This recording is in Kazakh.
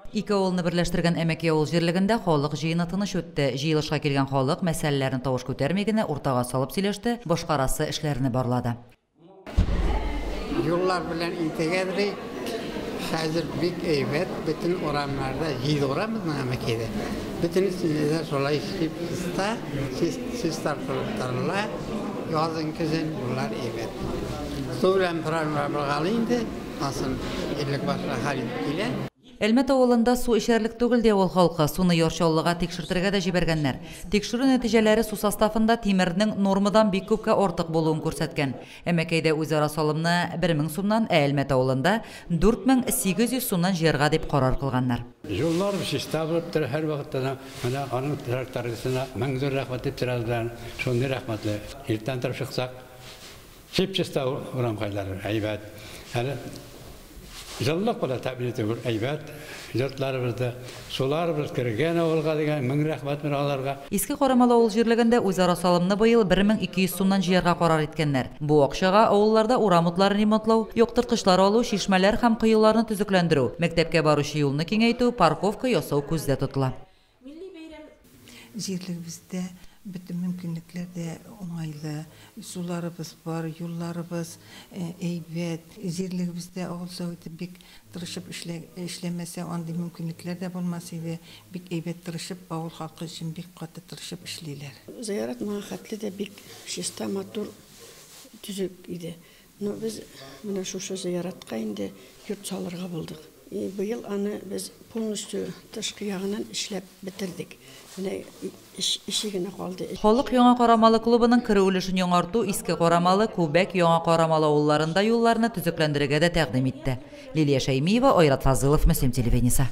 Ике авылны берләштергән Әмәкәй авыл җирлегендә халык җыены тыныч үтте. Җыелышка килгән халык мәсьәләләрен тавыш күтәрми генә уртага салып сөйләште, башкарасы эшләрне барлады. Yollar bilen integradri hazır bik evet bütün oranlarda yıl oramız mı Əməkəydə. Bütün içinde solay işlip ista siz tartılırlar yazın kızın bunlar evet. Sonra programlar bağlıydı asıl illik başla halit ile. Әлмәт авылында су ишәрлек түгел ди авыл халкы. Суны Ярчаллыга тикшертергә дә җибәргәннәр. Тикшерү нәтиҗәләре су составында тимернең нормадан бик күпкә артык булуын күрсәткән. Әмәкәйдә үзара салымны 1000 сумнан, Әлмәт авылында 4800 сумнан җыярга дип карар кылганнар. Yollar sistabılıp da her vakitte mana anın traktörüsüne manzur rahmet ettirazlar. Şunu rahmetli. İlkten taraf çıksak çipçista uğram kayları aybat. Yani Yıllık bana tabi ediyor aybat. Yurtlarımızda sularımız kirgen avulga degen ming rahmat miralarga. Иске Карамал авыл җирлегендә үзара салымны быел 1200 сумнан җыярга карар иткәннәр. Бу акчага авылларда урамутларын ремонтлау, яктырткычлар алу, шишмәләр һәм кыюларны төзекләндерү, мәктәпкә баручы юлны киңәйтү, парковка ясау күздә тотыла. Җирлегебездә bütün mümkünlüklerde onaylı, sularımız var, yollarımız eybet, zirligimizde olsaydı bik tırışıp işlemese andi mümkünlükler de olmasıydı, bik eybet tırışıp avul halkı için bik katı tırışıp işliler. Ziyaret muhakkatli de bik şista matur tüzük idi. No biz buna şu ziyaretka indi yurt salırga bulduk. Bu yıl anı biz polностью tışkı yağından işlep bitirdik. Халык Яңа Карамалы клубының кіру өлешен яңарту Иске Карамалы, Күбәк, Яңа Карамалы авылларында юлларны төзекләндерергә дә тәкъдим итте. Лилия Шәймиева, Айрат Фазылов, Мөслим телевидениесе.